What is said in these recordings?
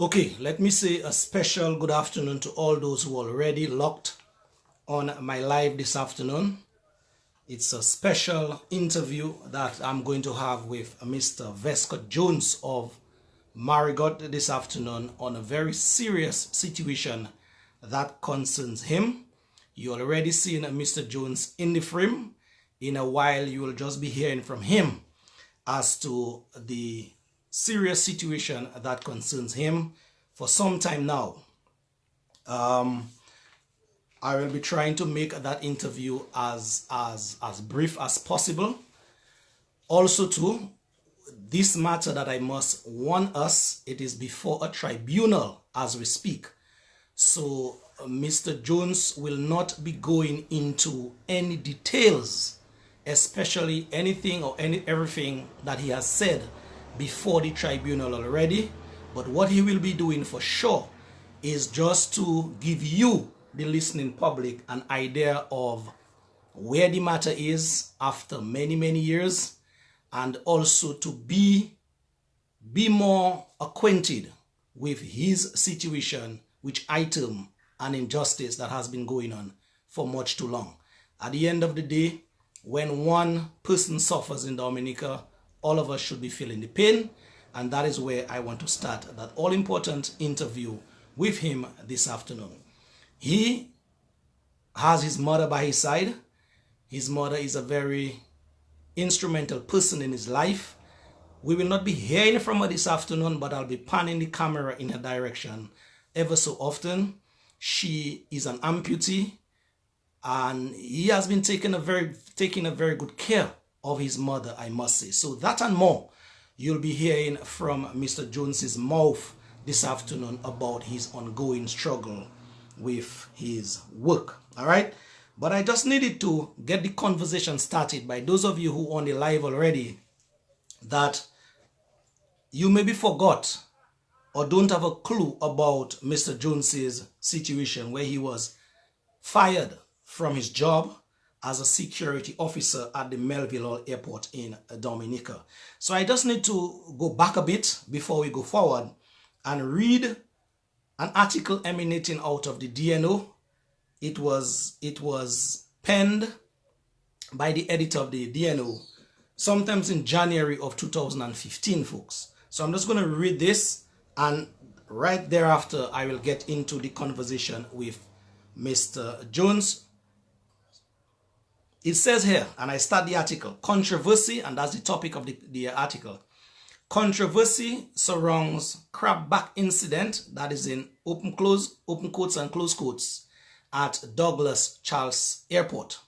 Okay, let me say a special good afternoon to all those who are already locked on my live this afternoon. It's a special interview that I'm going to have with Mr. Vescort Jones of Marigot this afternoon on a very serious situation that concerns him. You already seen Mr. Jones in the frame. In a while, you will just be hearing from him as to the serious situation that concerns him for some time now. I will be trying to make that interview as brief as possible. Also too, this matter that I must warn us, it is before a tribunal as we speak. So Mr. Jones will not be going into any details, especially anything or everything that he has said before the tribunal already. But what he will be doing for sure is just to give you, the listening public, an idea of where the matter is after many years, and also to be more acquainted with his situation, which item an injustice that has been going on for much too long. At the end of the day, when one person suffers in Dominica, all of us should be feeling the pain, and that is where I want to start that all-important interview with him this afternoon. He has his mother by his side. His mother is a very instrumental person in his life. We will not be hearing from her this afternoon, but I'll be panning the camera in her direction ever so often. She is an amputee, and he has been taking a very good care of his mother, I must say. So that and more you'll be hearing from Mr. Jones's mouth this afternoon about his ongoing struggle with his work. All right, but I just needed to get the conversation started by those of you who are on the live already, that you maybe forgot or don't have a clue about Mr. Jones's situation, where he was fired from his job as a security officer at the Melville Airport in Dominica. So I just need to go back a bit before we go forward and read an article emanating out of the DNO. It was penned by the editor of the DNO sometimes in January of 2015, folks. So I'm just going to read this, and right thereafter I will get into the conversation with Mr. Jones. It says here, and I start the article, controversy, and that's the topic of the article. Controversy surrounds crabback incident, that is in open quotes and close quotes, at Douglas Charles Airport.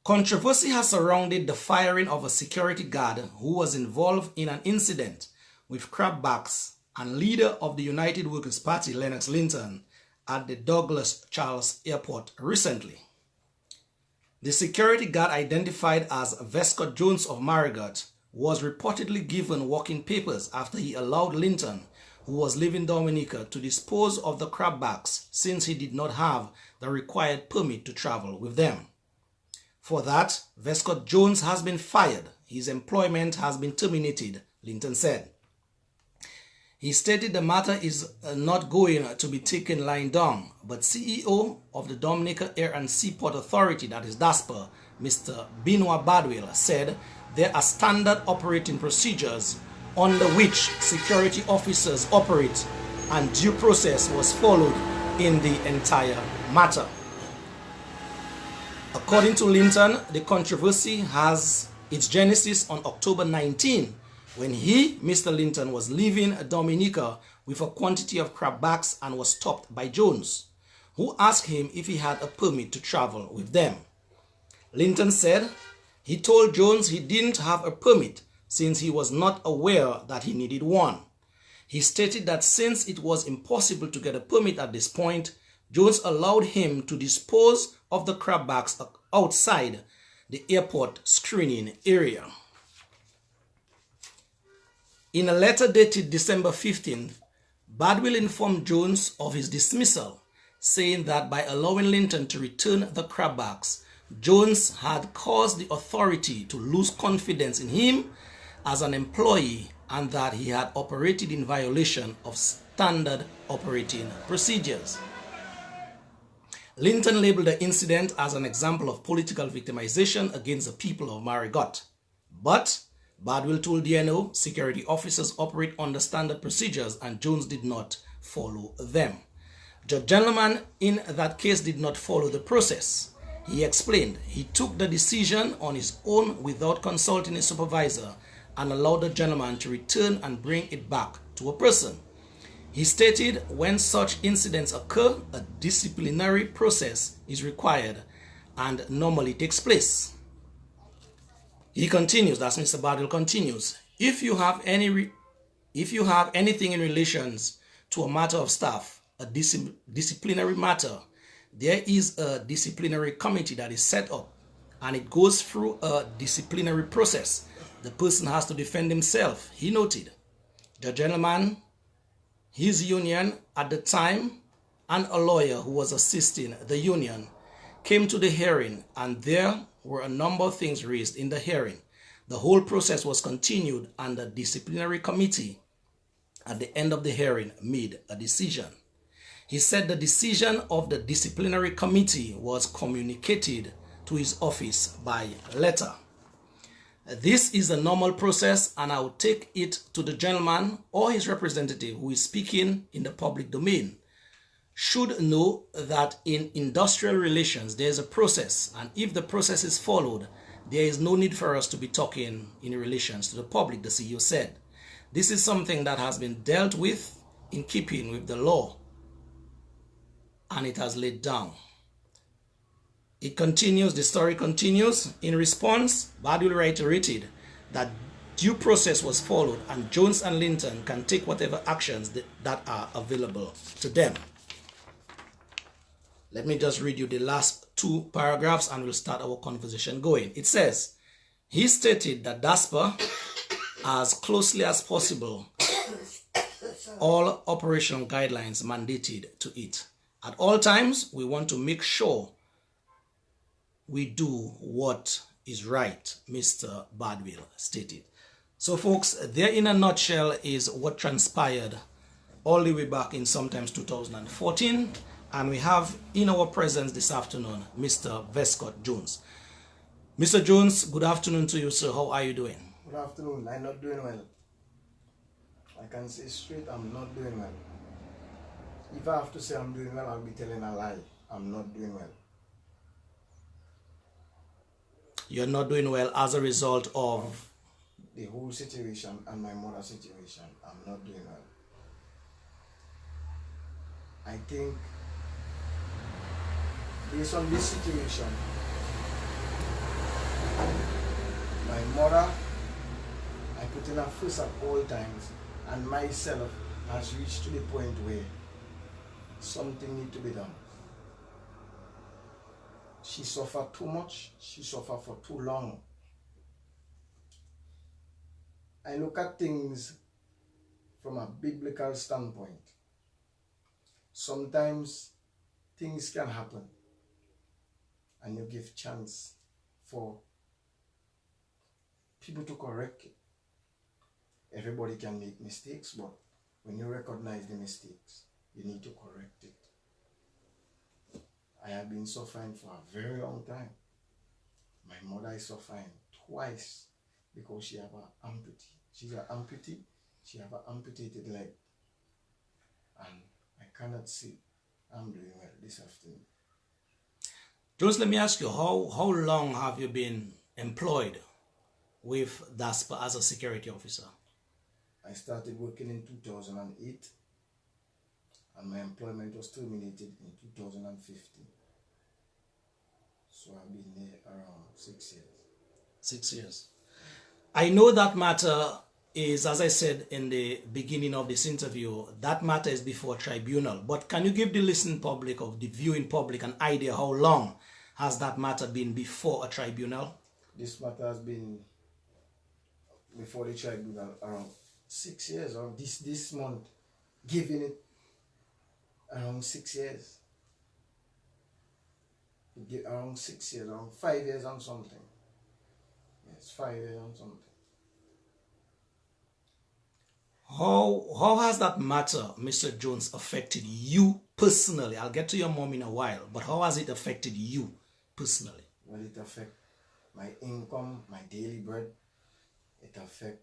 Controversy has surrounded the firing of a security guard who was involved in an incident with crabbacks and leader of the United Workers' Party, Lennox Linton, at the Douglas Charles Airport recently. The security guard, identified as Vescort Jones of Marigot, was reportedly given working papers after he allowed Linton, who was leaving Dominica, to dispose of the crabbacks since he did not have the required permit to travel with them. For that, Vescort Jones has been fired. His employment has been terminated, Linton said. He stated the matter is not going to be taken lying down, but CEO of the Dominica Air and Seaport Authority, that is DASPA, Mr. Benoit Badwell, said there are standard operating procedures under which security officers operate, and due process was followed in the entire matter. According to Linton, the controversy has its genesis on October 19, when he, Mr. Linton, was leaving Dominica with a quantity of crabbacks and was stopped by Jones, who asked him if he had a permit to travel with them. Linton said he told Jones he didn't have a permit since he was not aware that he needed one. He stated that since it was impossible to get a permit at this point, Jones allowed him to dispose of the crabbacks outside the airport screening area. In a letter dated December 15th, Badwell informed Jones of his dismissal, saying that by allowing Linton to return the crabbacks, Jones had caused the authority to lose confidence in him as an employee and that he had operated in violation of standard operating procedures. Linton labeled the incident as an example of political victimization against the people of Marigot. But Badwell told DNO security officers operate under standard procedures and Jones did not follow them. Judge Gentleman in that case did not follow the process. He explained he took the decision on his own without consulting his supervisor and allowed the gentleman to return and bring it back to a person. He stated when such incidents occur, a disciplinary process is required and normally takes place. He continues, that's Mr. Badwell continues, if you have anything in relations to a matter of staff, a disciplinary matter, there is a disciplinary committee that is set up and it goes through a disciplinary process. The person has to defend himself, he noted. The gentleman, his union at the time, and a lawyer who was assisting the union came to the hearing and there were a number of things raised in the hearing. The whole process was continued and the disciplinary committee at the end of the hearing made a decision. He said the decision of the disciplinary committee was communicated to his office by letter. This is a normal process and I will take it to the gentleman or his representative who is speaking in the public domain should know that in industrial relations there is a process, and if the process is followed, there is no need for us to be talking in relations to the public, the CEO said. This is something that has been dealt with in keeping with the law and it has laid down. It continues, the story continues. In response, Badwell reiterated that due process was followed and Jones and Linton can take whatever actions that are available to them. Let me just read you the last two paragraphs and we'll start our conversation going. It says, he stated that DASPA, as closely as possible, all operational guidelines mandated to it. At all times, we want to make sure we do what is right, Mr. Badwell stated. So folks, there in a nutshell is what transpired all the way back in sometimes 2014. And we have in our presence this afternoon, Mr. Vescort Jones. Mr. Jones, good afternoon to you, sir. How are you doing? Good afternoon. I'm not doing well. I can say straight, I'm not doing well. If I have to say I'm doing well, I'll be telling a lie. I'm not doing well. You're not doing well as a result of the whole situation and my mother's situation. I'm not doing well. I think based on this situation, my mother, I put in her first at all times, and myself has reached to the point where something needs to be done. She suffered too much, she suffered for too long. I look at things from a biblical standpoint. Sometimes things can happen and you give chance for people to correct it. Everybody can make mistakes, but when you recognize the mistakes, you need to correct it. I have been suffering for a very long time. My mother is suffering twice because she have an amputee. She's an amputee. She have an amputated leg. And I cannot see I'm doing well this afternoon. Jones, let me ask you, how long have you been employed with DASPA as a security officer? I started working in 2008 and my employment was terminated in 2015. So I've been there around 6 years. 6 years. I know that matter is, as I said in the beginning of this interview, that matter is before a tribunal. But can you give the listening public, of the viewing public, an idea how long has that matter been before a tribunal? This matter has been before the tribunal around 6 years, or this month, giving it around 6 years. Around 6 years, around 5 years and something. Yes, 5 years and something. How has that matter, Mr. Jones, affected you personally? I'll get to your mom in a while, but how has it affected you personally? Well, it affect my income, my daily bread. It affect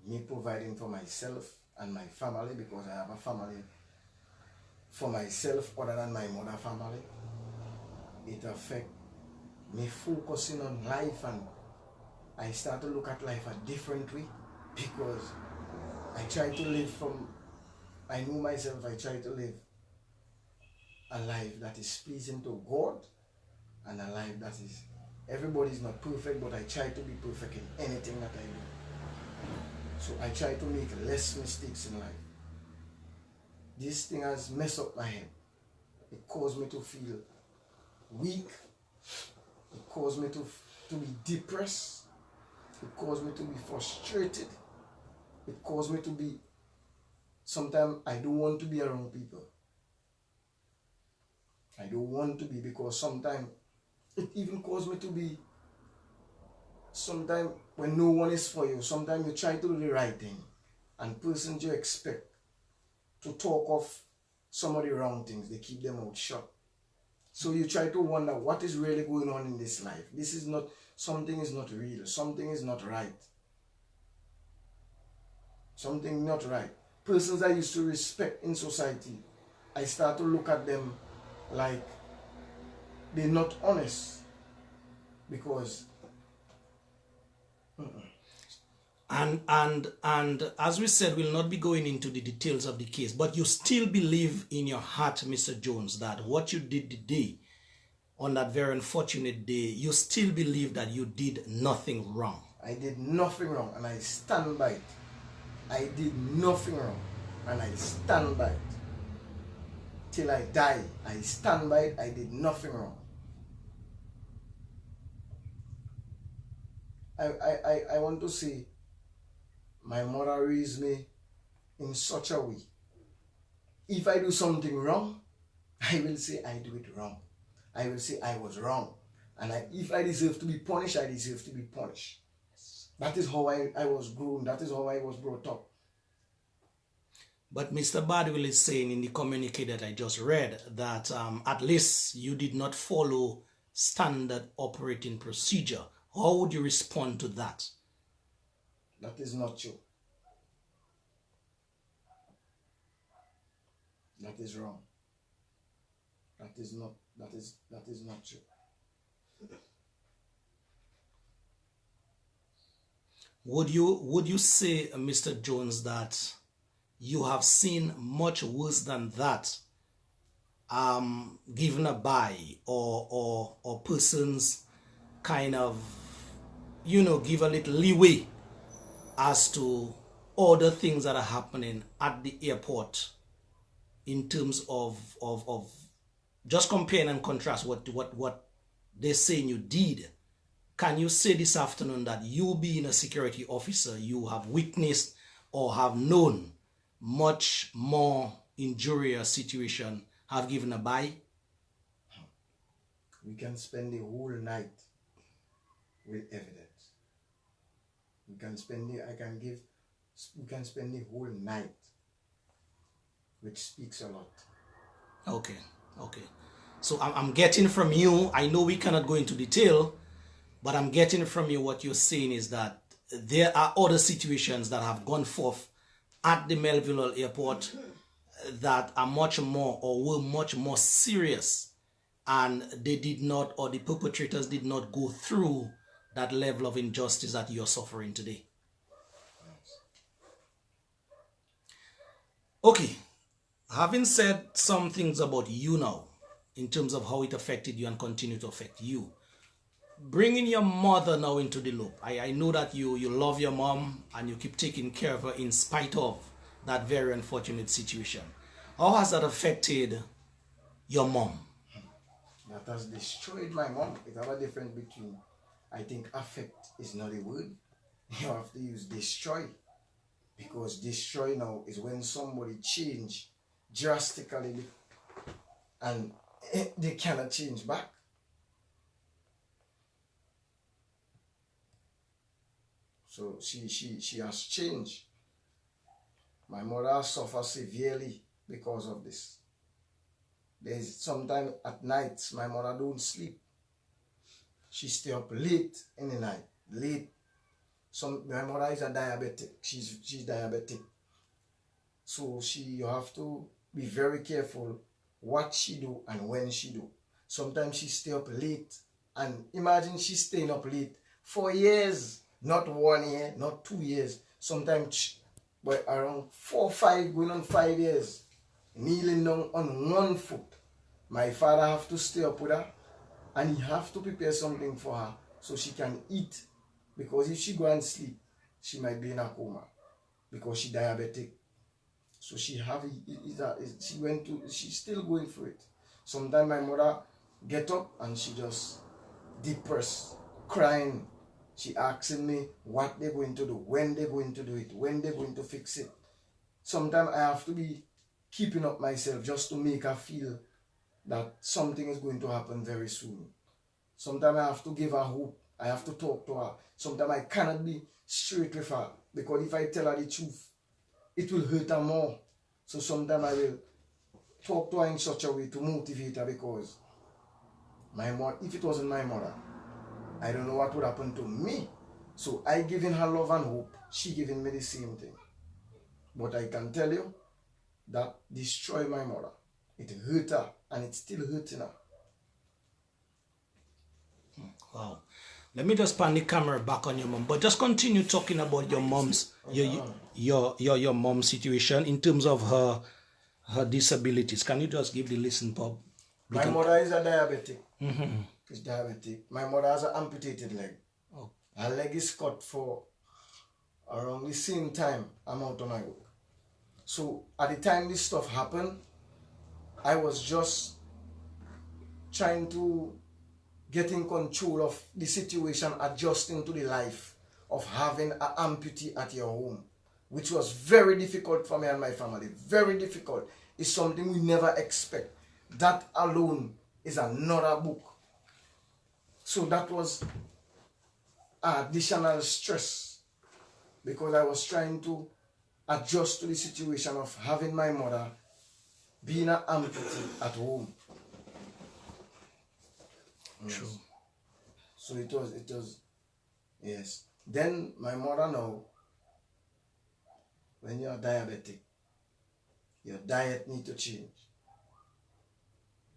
me providing for myself and my family, because I have a family for myself other than my mother family. It affect me focusing on life, and I start to look at life a different way, because I try to live from, I know myself, I try to live a life that is pleasing to God, and a life that is, everybody's not perfect, but I try to be perfect in anything that I do. So I try to make less mistakes in life. This thing has messed up my head. It caused me to feel weak. It caused me to be depressed. It caused me to be frustrated. It caused me to be, sometimes I don't want to be around people. I don't want to be, because sometimes it even caused me to be, sometimes when no one is for you, sometimes you try to do the right thing, and persons you expect to talk of some of the wrong things, they keep them out shut. So you try to wonder what is really going on in this life. This is not, something is not real, something is not right. Something not right. Persons I used to respect in society, I start to look at them like they're not honest, because And as we said, we'll not be going into the details of the case, but you still believe in your heart, Mr. Jones, that what you did today, on that very unfortunate day, you still believe that you did nothing wrong. I did nothing wrong, and I stand by it. I did nothing wrong, and I stand by it. Till I die, I stand by it. I did nothing wrong. I want to say, my mother raised me in such a way. If I do something wrong, I will say I do it wrong. I will say I was wrong. And if I deserve to be punished, I deserve to be punished. That is how I was grown. That is how I was brought up. But Mr. Badwell is saying in the communique that I just read that at least you did not follow standard operating procedure. How would you respond to that? That is not true. That is wrong. That is not true. Would you say, Mr. Jones, that you have seen much worse than that, given a by or persons kind of, give a little leeway as to other things that are happening at the airport in terms of just compare and contrast what they're saying you did? Can you say this afternoon that you being a security officer, you have witnessed or have known much more injurious situation have given a by? We can spend the whole night with evidence. We can spend the whole night, which speaks a lot. Okay. So I'm getting from you, I know we cannot go into detail, but I'm getting from you what you're saying is that there are other situations that have gone forth at the Melville Airport that are much more or were much more serious, and they did not, or the perpetrators did not go through that level of injustice that you're suffering today. Okay, having said some things about you now, in terms of how it affected you and continue to affect you, bringing your mother now into the loop. I know that you love your mom and you keep taking care of her in spite of that very unfortunate situation. How has that affected your mom? That has destroyed my mom. It have a difference between, I think affect is not a word. You have to use destroy. Because destroy now is when somebody change drastically and they cannot change back. So she has changed. My mother suffered severely because of this. There's sometimes at night my mother don't sleep. She stay up late in the night. Late. My mother is a diabetic. She's diabetic. So you have to be very careful what she do and when she do. Sometimes she stay up late. And imagine she's staying up late for years. Not 1 year, not 2 years. Sometimes but around 4, 5, going on 5 years. Kneeling down on one foot. My father have to stay up with her. And he have to prepare something for her so she can eat. Because if she go and sleep, she might be in a coma. Because she diabetic. So she's still going through it. Sometimes my mother get up and she just depressed, crying. She asking me what they're going to do, when they're going to do it, when they're going to fix it. Sometimes I have to be keeping up myself just to make her feel that something is going to happen very soon. Sometimes I have to give her hope. I have to talk to her. Sometimes I cannot be straight with her because if I tell her the truth, it will hurt her more. So sometimes I will talk to her in such a way to motivate her because my mother, if it wasn't my mother, I don't know what would happen to me. So I giving her love and hope. She giving me the same thing. But I can tell you that destroyed my mother. It hurt her and it's still hurting her. Wow. Let me just pan the camera back on your mom, but just continue talking about your mom's your mom's situation in terms of her disabilities. Can you just give the listen, Bob? My mother is a diabetic. She's diabetic. My mother has an amputated leg. Oh. Her leg is cut for around the same time I'm out of my work. So at the time this stuff happened, I was just trying to get in control of the situation, adjusting to the life of having an amputee at your home, which was very difficult for me and my family. Very difficult. It's something we never expect. That alone is another book. So that was additional stress because I was trying to adjust to the situation of having my mother being an amputee at home. True. So it was, yes. Then my mother now, when you're diabetic, your diet need to change.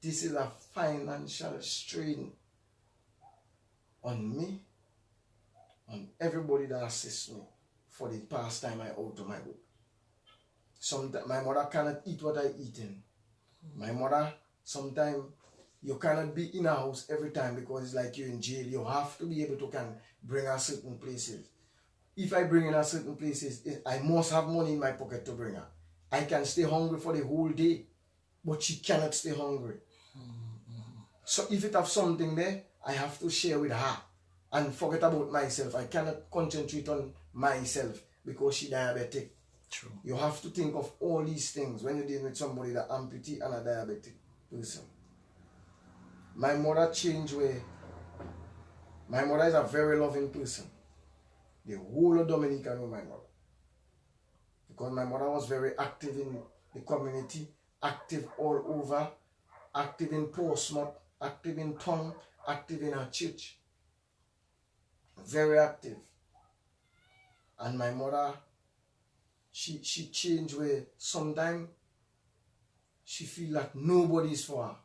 This is a financial strain on me, on everybody that assists me for the past time I out of my work. My mother cannot eat what I eating. My mother, sometimes you cannot be in a house every time because it's like you're in jail. You have to be able to bring her certain places. If I bring her certain places, I must have money in my pocket to bring her. I can stay hungry for the whole day, but she cannot stay hungry. So if it have something there, I have to share with her and forget about myself. I cannot concentrate on myself because she's diabetic. True. You have to think of all these things when you're dealing with somebody that amputee and a diabetic person. My mother changed way. My mother is a very loving person. The whole of Dominica know my mother. Because my mother was very active in the community, active all over, active in Portsmouth, active in town, active in her church. Very active. And my mother, she changed where sometimes she feel like nobody is for her.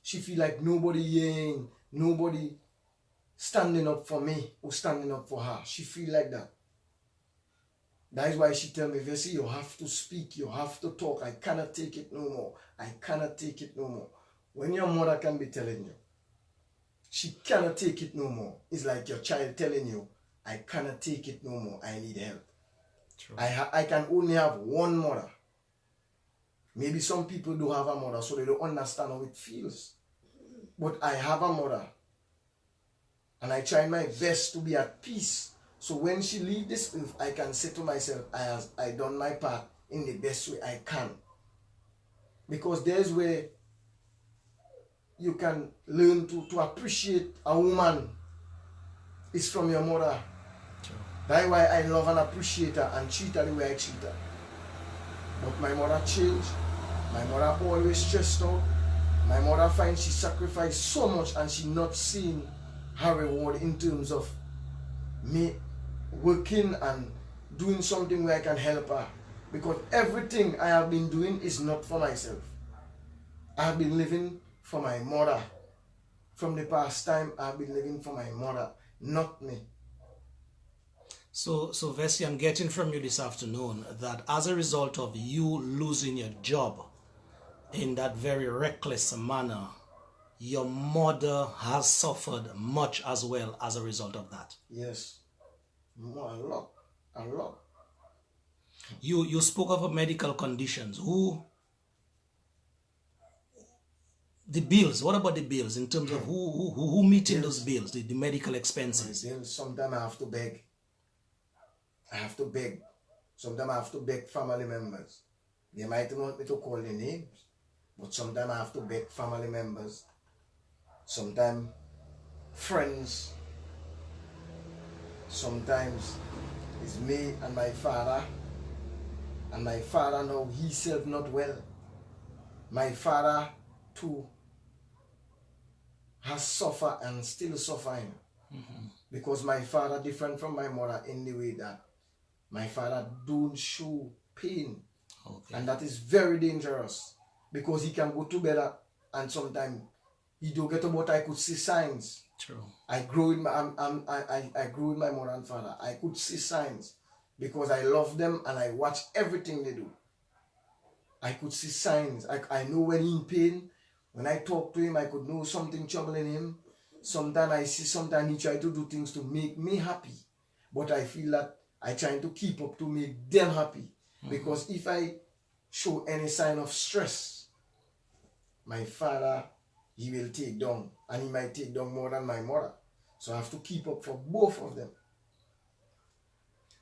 She feel like nobody hearing, nobody standing up for me or standing up for her. She feel like that. That is why she tell me, Vessi, you have to speak, you have to talk. I cannot take it no more. I cannot take it no more. When your mother can be telling you, she cannot take it no more. It's like your child telling you, I cannot take it no more. I need help. True. I can only have one mother. Maybe some people do have a mother, so they don't understand how it feels. But I have a mother. And I try my best to be at peace. So when she leaves this earth, I can say to myself, I done my part in the best way I can. Because there's where you can learn to appreciate a woman. It's from your mother. True. That's why I love and appreciate her and treat her the way I treat her. But my mother changed. My mother always stressed out. My mother finds she sacrificed so much and she not seeing her reward in terms of me working and doing something where I can help her. Because everything I have been doing is not for myself. I have been living for my mother. From the past time, I have been living for my mother, not me. So Vessi, I'm getting from you this afternoon that as a result of you losing your job in that very reckless manner, your mother has suffered much as well as a result of that. Yes, a lot, a lot. You spoke of medical conditions. The bills, what about the bills in terms of who meeting those bills, the medical expenses? Sometimes I have to beg. I have to beg. Sometimes I have to beg family members. They might want me to call their names, but sometimes I have to beg family members. Sometimes friends. Sometimes it's me and my father. And my father now, himself not well. My father too has suffered and still suffering. Because my father different from my mother in the way that my father don't show pain. Okay. And that is very dangerous. Because he can go to bed and sometimes he don't get up, but I could see signs. True. I grew with I grew with my mother and father. I could see signs because I love them and I watch everything they do. I could see signs. I know when he's in pain. When I talk to him, I could know something troubling him. Sometimes I see, sometimes he try to do things to make me happy. But I feel that I trying to keep up to make them happy. Because if I show any sign of stress, my father, he will take down. And he might take down more than my mother. So I have to keep up for both of them.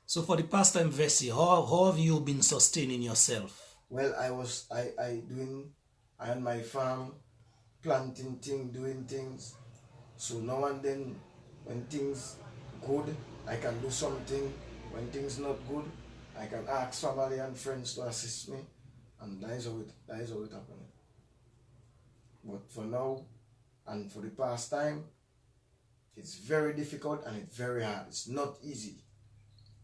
So for the past time, Vessi, how have you been sustaining yourself? Well, I had my farm, planting things, doing things. So now and then, when things good, I can do something. When things not good, I can ask family and friends to assist me. And that is how it happened. But for now, and for the past time, it's very difficult and it's very hard. It's not easy.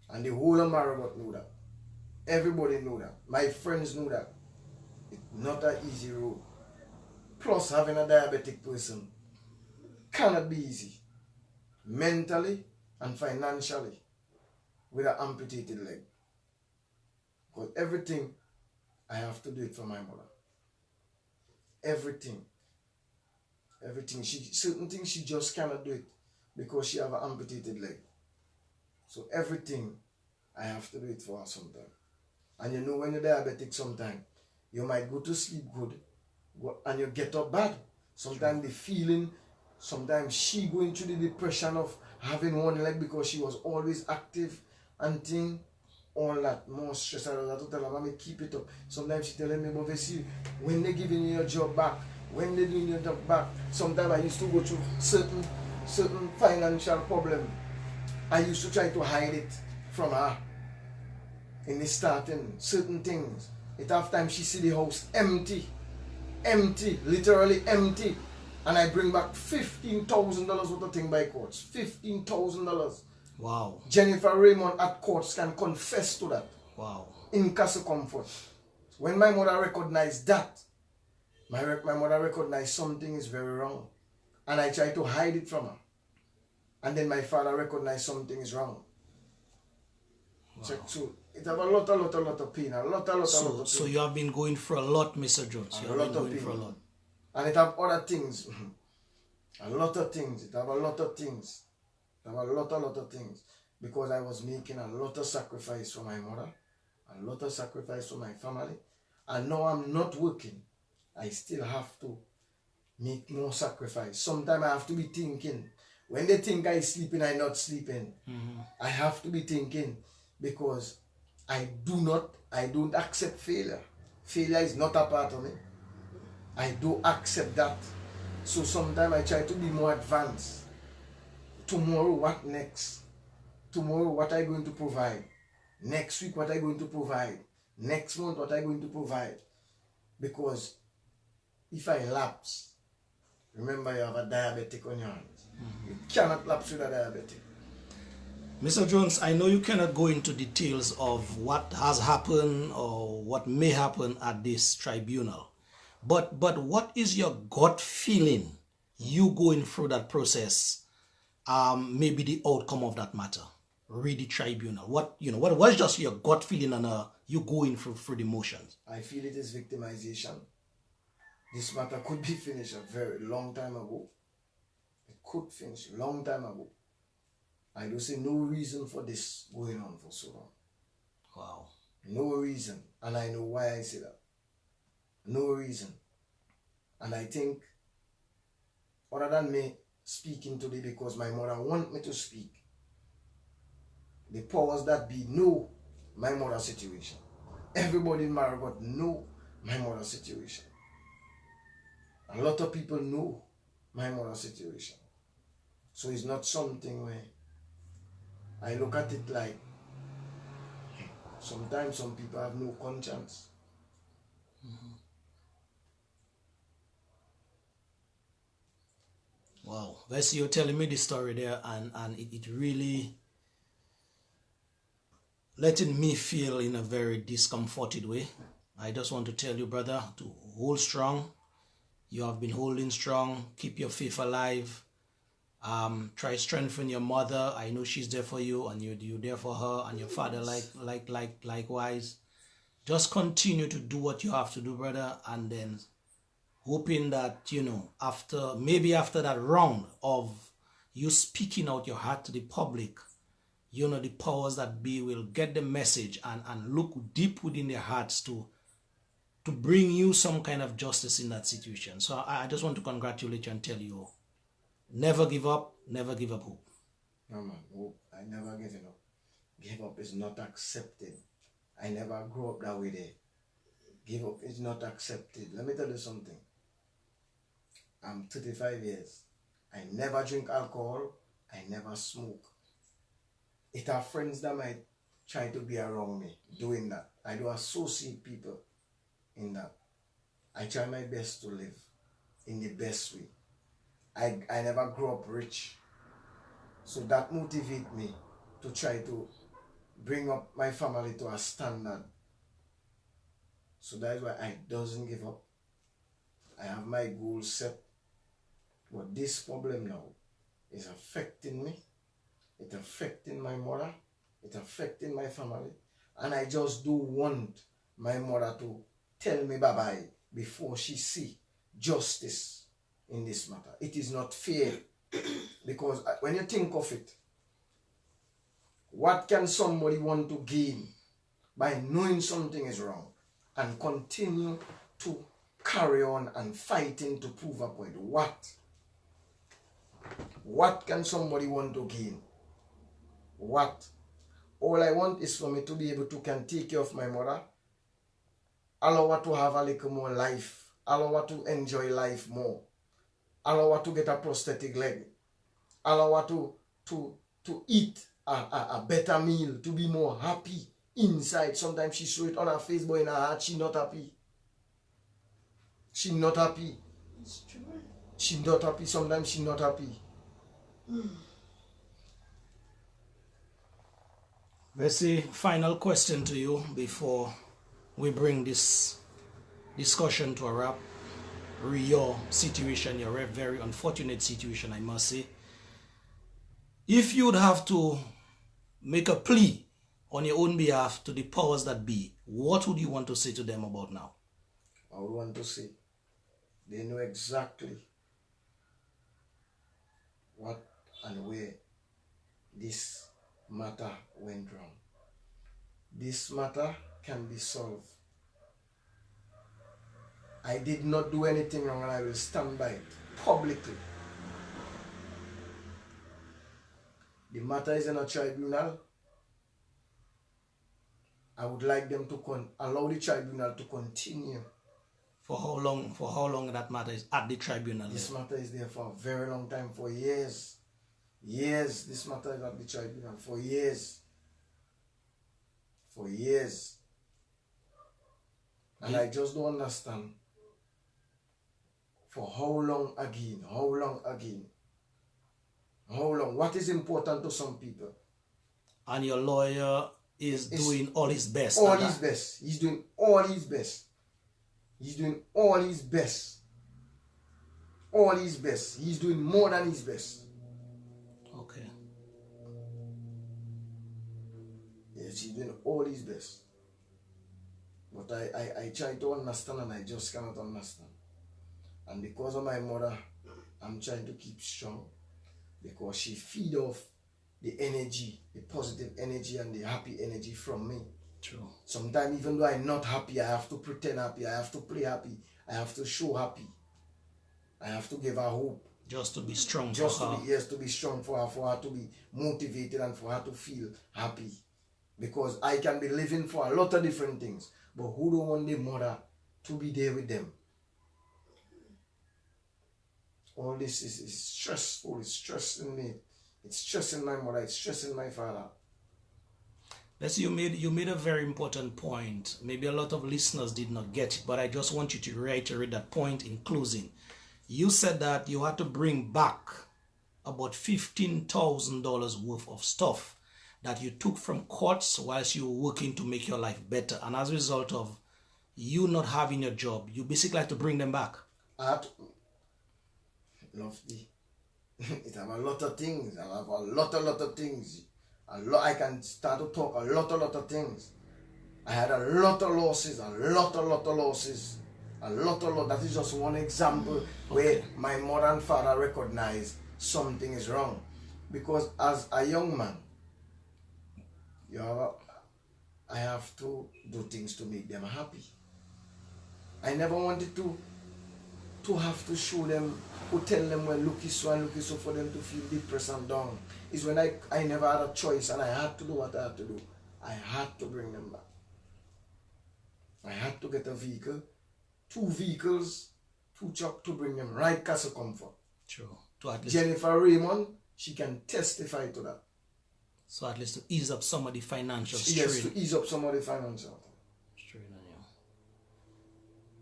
And the whole of Maragot know that. Everybody know that. My friends know that. It's not an easy road. Plus, having a diabetic person cannot be easy. Mentally and financially with an amputated leg. Because everything, I have to do it for my mother. Everything. Everything. Certain things she just cannot do it because she have an amputated leg. So everything, I have to do it for her sometimes. And you know when you're diabetic sometimes, you might go to sleep good and you get up bad. Sometimes the feeling, sometimes she going through the depression of having one leg because she was always active and thing. All that, more stress. I have to tell her, mommy, keep it up. Sometimes she telling me, but see, when they giving you your job back, when they doing your job back, sometimes I used to go through certain financial problem. I used to try to hide it from her. In the starting, certain things. It half time she see the house empty, literally empty. And I bring back $15,000 worth of thing by courts. $15,000. Wow. Jennifer Raymond at courts can confess to that. Wow. In Castle Comfort. When my mother recognized that, my mother recognized something is very wrong. And I tried to hide it from her. And then my father recognized something is wrong. Wow. So it have a lot of pain. A lot of pain. So you have been going for a lot, Mr. Jones. You have been going for a lot. And it have other things. A lot of things. It have a lot of things. It have a lot of things. Because I was making a lot of sacrifice for my mother. A lot of sacrifice for my family. And now I'm not working. I still have to make more sacrifice. Sometimes I have to be thinking. When they think I'm sleeping, I'm not sleeping. I have to be thinking. Because I don't accept failure. Failure is not a part of me. I do accept that. So sometimes I try to be more advanced. Tomorrow, what next? Tomorrow, what are you going to provide? Next week, what are you going to provide? Next month, what I'm going to provide. Because if I lapse, remember you have a diabetic on your hands. You cannot lapse with a diabetic. Mr. Jones, I know you cannot go into details of what has happened or what may happen at this tribunal. But what is your gut feeling, you going through that process, maybe the outcome of that matter? Read the tribunal. What's just your gut feeling and you going through the motions? I feel it is victimization. This matter could be finished a very long time ago. It could finish a long time ago. I don't see no reason for this going on for so long. Wow. No reason. And I know why I say that. No reason. And I think, other than me speaking today because my mother want me to speak, the powers that be know my mother's situation. Everybody in Maragot know my mother's situation. A lot of people know my mother's situation. So it's not something where I look at it like sometimes some people have no conscience. Wow. Vessi, you're telling me the story there and it really letting me feel in a very discomforted way. I just want to tell you, brother, to hold strong. You have been holding strong. Keep your faith alive. Try strengthen your mother. I know she's there for you, and you're there for her, and your father likewise. Just continue to do what you have to do, brother, and then hoping that after that round of you speaking out your heart to the public, the powers that be will get the message and look deep within their hearts to bring you some kind of justice in that situation. So I just want to congratulate you and tell you, never give up hope. No man, hope. I never given up. Give up is not accepted. I never grew up that way there. Give up is not accepted. Let me tell you something. I'm 35 years. I never drink alcohol. I never smoke. It are friends that might try to be around me doing that. I do associate people in that. I try my best to live in the best way. I never grew up rich. So that motivates me to try to bring up my family to a standard. So that's why I doesn't give up. I have my goals set. But this problem now is affecting me. It's affecting my mother. It's affecting my family. And I just don't want my mother to tell me bye-bye before she see justice in this matter. It is not fair. Because when you think of it, what can somebody want to gain by knowing something is wrong and continue to carry on and fighting to prove a point? What? What can somebody want to gain? What? All I want is for me to be able to can take care of my mother, allow her to have a little more life, allow her to enjoy life more, allow her to get a prosthetic leg, allow her to eat a better meal, to be more happy inside. Sometimes she show it on her face, but in her heart she not happy. She not happy. It's true. She not happy. Sometimes she not happy. Vessi, final question to you before we bring this discussion to a wrap. Your situation, your very unfortunate situation, I must say. If you would have to make a plea on your own behalf to the powers that be, what would you want to say to them about now? I would want to say they know exactly what and where this matter went wrong. This matter can be solved. I did not do anything wrong and I will stand by it publicly. The matter is in a tribunal. I would like them to allow the tribunal to continue. For how long that matter is at the tribunal? This matter is there for a very long time, for years. Years, this matter is at the tribunal, for years. For years. And I just don't understand for how long again, how long again, how long, what is important to some people. And your lawyer is doing all his best. All his best. He's doing all his best. He's doing all his best. All his best. He's doing more than his best. Okay. Yes, he's doing all his best. But I try to understand and I just cannot understand. And because of my mother, I'm trying to keep strong. Because she feed off the energy, the positive energy and the happy energy from me. True. Sometimes even though I'm not happy, I have to pretend happy. I have to play happy. I have to show happy. I have to give her hope. Just to be strong Just for to her. be, yes, to be strong for her to be motivated and for her to feel happy. Because I can be living for a lot of different things. But who don't want their mother to be there with them? All this is stressful. It's stressing me. It's stressing my mother. It's stressing my father. Let's you made a very important point. Maybe a lot of listeners did not get it, but I just want you to reiterate that point in closing. You said that you had to bring back about $15,000 worth of stuff that you took from courts whilst you were working to make your life better. And as a result of you not having your job, you basically had to bring them back. Lofty. It have a lot of things. I have a lot of things. I can start to talk a lot of things. I had a lot of losses. That is just one example where my mother and father recognize something is wrong. Because as a young man, I have to do things to make them happy. I never wanted to have to show them, to tell them, well, look so for them to feel depressed and down. It's when I never had a choice and I had to do what I had to do. I had to bring them back. I had to get a vehicle, 2 vehicles, 2 trucks to bring them right Castle Comfort. True. To at least Jennifer Raymond, she can testify to that. So at least to ease up some of the financial strain. Yes, to ease up some of the financial strain on you.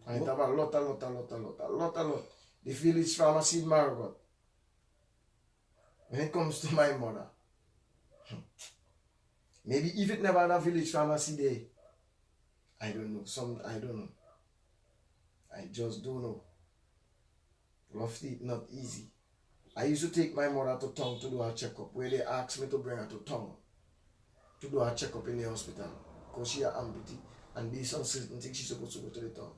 And it have a lot. The village pharmacy in Margot. When it comes to my mother, maybe if it never had a village pharmacy there, I don't know. I don't know. I just don't know. Lofty, not easy. I used to take my mother to town to do a checkup, where they asked me to bring her to town to do a checkup in the hospital because she had amputee and based on certain things she's supposed to go to the town.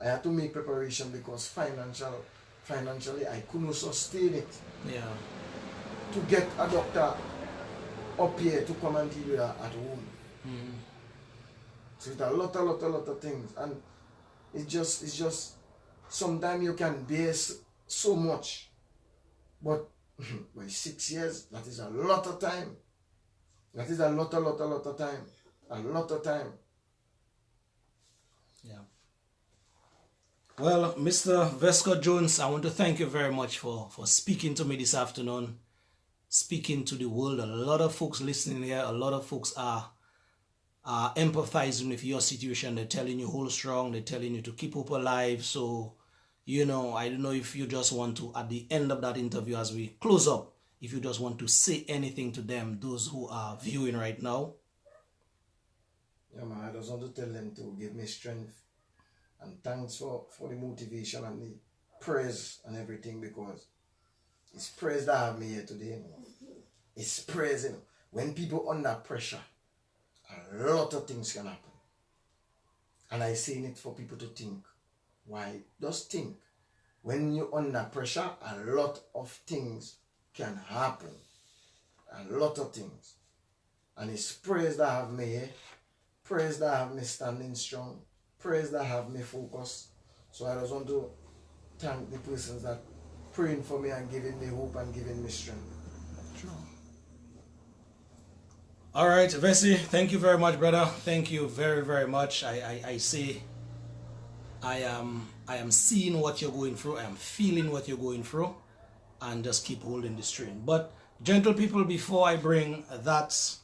I had to make preparation because financially I couldn't sustain it. Yeah. To get a doctor up here to come and deal with her at home. So it's a lot of things, and it's just sometimes you can bear so much, but by 6 years, that is a lot of time. That is a lot of time. A lot of time. Yeah. Well, Mr. Vescort Jones, I want to thank you very much for speaking to me this afternoon, speaking to the world. A lot of folks listening here, a lot of folks are empathizing with your situation. They're telling you hold strong, they're telling you to keep hope alive. So, I don't know if you just want to, at the end of that interview, as we close up, if you just want to say anything to them, those who are viewing right now. Yeah, man, I just want to tell them to give me strength. And thanks for the motivation and the praise and everything, because it's praise that have me here today. It's praise. When people under pressure, a lot of things can happen. And I saying it for people to think. Why? Just think. When you're under pressure, a lot of things can happen. A lot of things. And it's praise that have me here. Praise that have me standing strong. Praise that have me focused. So I just want to thank the persons that praying for me and giving me hope and giving me strength. Sure. All right, Vessi, thank you very much, brother. Thank you very, very much. I say I am seeing what you're going through. I am feeling what you're going through, and just keep holding the strain. But gentle people, before I bring that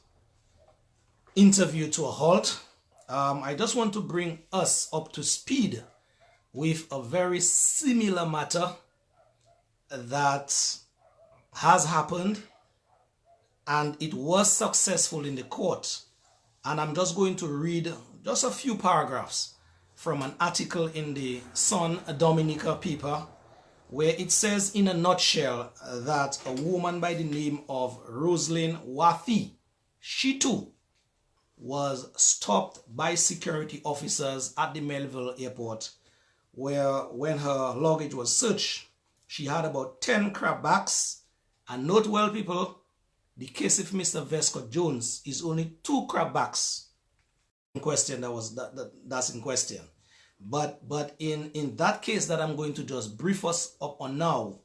interview to a halt, I just want to bring us up to speed with a very similar matter that has happened, and it was successful in the court. And I'm just going to read just a few paragraphs from an article in the Sun Dominica paper, where it says in a nutshell that a woman by the name of Rosalind Wathi, she too was stopped by security officers at the Melville airport, where when her luggage was searched, she had about 10 crab bags. And note well, people, the case of Mr. Vescort Jones is only 2 crab bags in question. That's in question. But in that case that I'm going to just brief us up on now,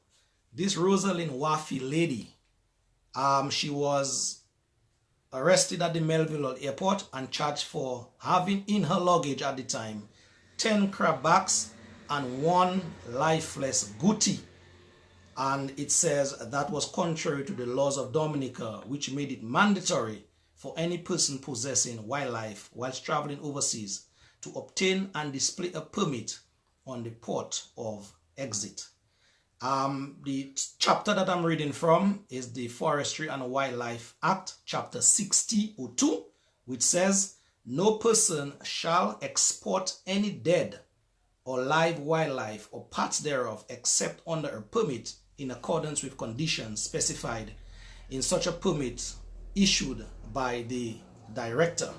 this Rosalind Wafi lady, she was arrested at the Melville airport and charged for having in her luggage at the time 10 crab bags and 1 lifeless goatee. And it says that was contrary to the laws of Dominica, which made it mandatory for any person possessing wildlife whilst traveling overseas to obtain and display a permit on the port of exit. The chapter that I'm reading from is the Forestry and Wildlife Act, chapter 6002, which says, no person shall export any dead or live wildlife or parts thereof except under a permit in accordance with conditions specified in such a permit issued by the director.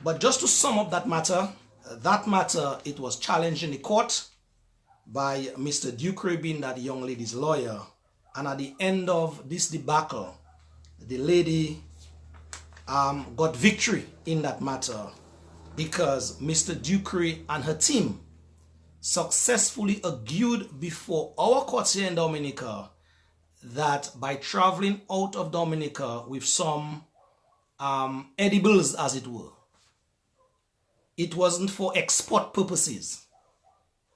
But just to sum up that matter, it was challenged in the court by Mr. Ducre being that young lady's lawyer. And at the end of this debacle, the lady got victory in that matter because Mr. Ducre and her team successfully argued before our courts here in Dominica that by traveling out of Dominica with some edibles, as it were, it wasn't for export purposes.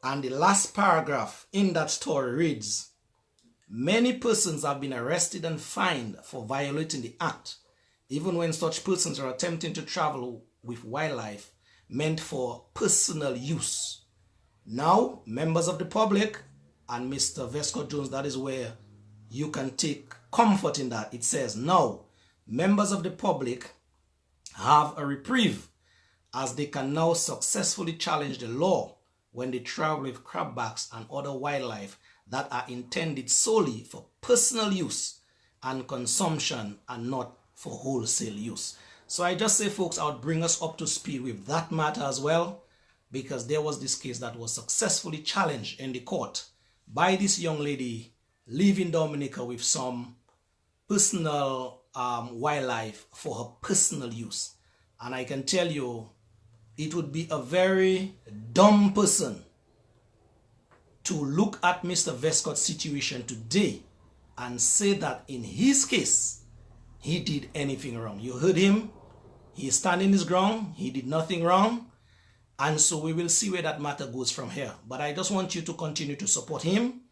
And the last paragraph in that story reads, many persons have been arrested and fined for violating the act, even when such persons are attempting to travel with wildlife meant for personal use. Now, members of the public and Mr. Vescort Jones, that is where you can take comfort in that. It says, now, members of the public have a reprieve as they can now successfully challenge the law when they travel with crabbacks and other wildlife that are intended solely for personal use and consumption and not for wholesale use. So I just say, folks, I would bring us up to speed with that matter as well, because there was this case that was successfully challenged in the court by this young lady leaving Dominica with some personal wildlife for her personal use. And I can tell you, it would be a very dumb person to look at Mr. Vescort's situation today and say that in his case, he did anything wrong. You heard him. He is standing his ground. He did nothing wrong. And so we will see where that matter goes from here. But I just want you to continue to support him,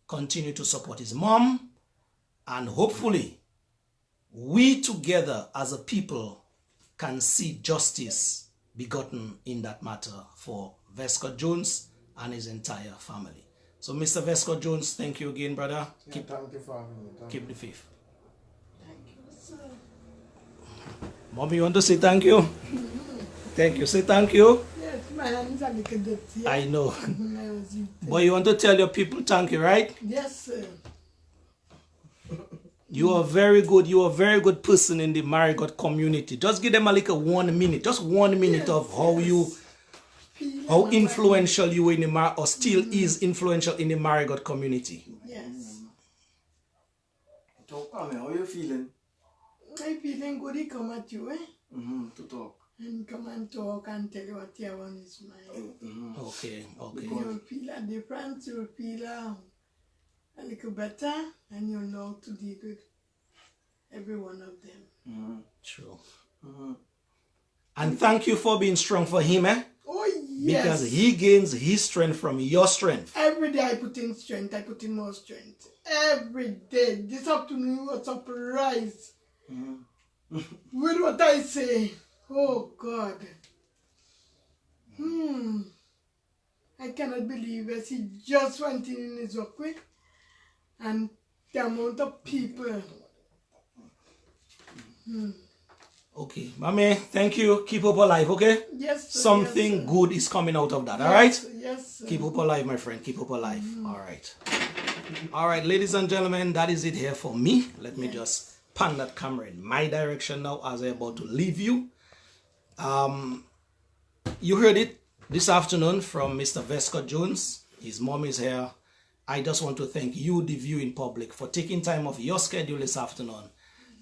continue to support his mom, and hopefully we together as a people can see justice be gotten in that matter for Vescort Jones and his entire family. So Mr. Vescort Jones, thank you again, brother. Thank you for having me. Keep the faith. Thank you, sir. Mommy, you want to say thank you? Thank you. Say thank you. Yes, my hands are little dirty. I know. I was eating. But you want to tell your people thank you, right? Yes, sir. You are very good. You are a very good person in the Marigot community. Just give them a like a 1 minute, just 1 minute Yes, of how you, how influential you were in the or still is influential in the Marigot community. Yes. Talk, man. How you feeling? I'm feeling good. He come at you, To talk. and come and talk and tell you what you have on his mind. Okay, okay. You'll feel a difference. You'll feel a little better, and you'll know to deal with every one of them. True. And thank you for being strong for him, eh? Oh, yes. Because he gains his strength from your strength. Every day I put in strength, I put in more strength. Every day. This afternoon was surprised with what I say. Oh God. I cannot believe that he just went in his walkway and the amount of people. Okay, Mommy, thank you. Keep up alive, okay? Yes, sir. Something Yes, sir. good is coming out of that, Yes, all right? Yes, sir. Keep up alive, my friend. Keep up alive. All right. All right, ladies and gentlemen, that is it here for me. Let me just pan that camera in my direction now as I'm about to leave you. You heard it this afternoon from Mr. Vescort Jones. His mom is here. I just want to thank you, the viewing public, for taking time off your schedule this afternoon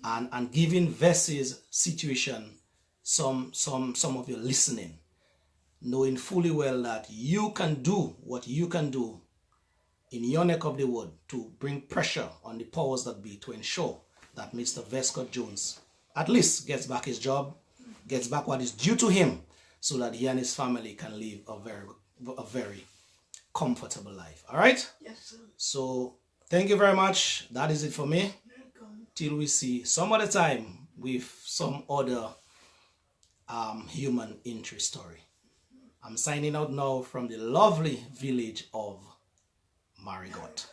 and giving Ves's situation some of your listening, knowing fully well that you can do what you can do in your neck of the wood to bring pressure on the powers that be to ensure that Mr. Vescort Jones at least gets back his job, gets back what is due to him, so that he and his family can live a very comfortable life. All right? Yes, sir. So thank you very much. That is it for me. Welcome. Till we see some other time with some other human interest story. I'm signing out now from the lovely village of Marigot.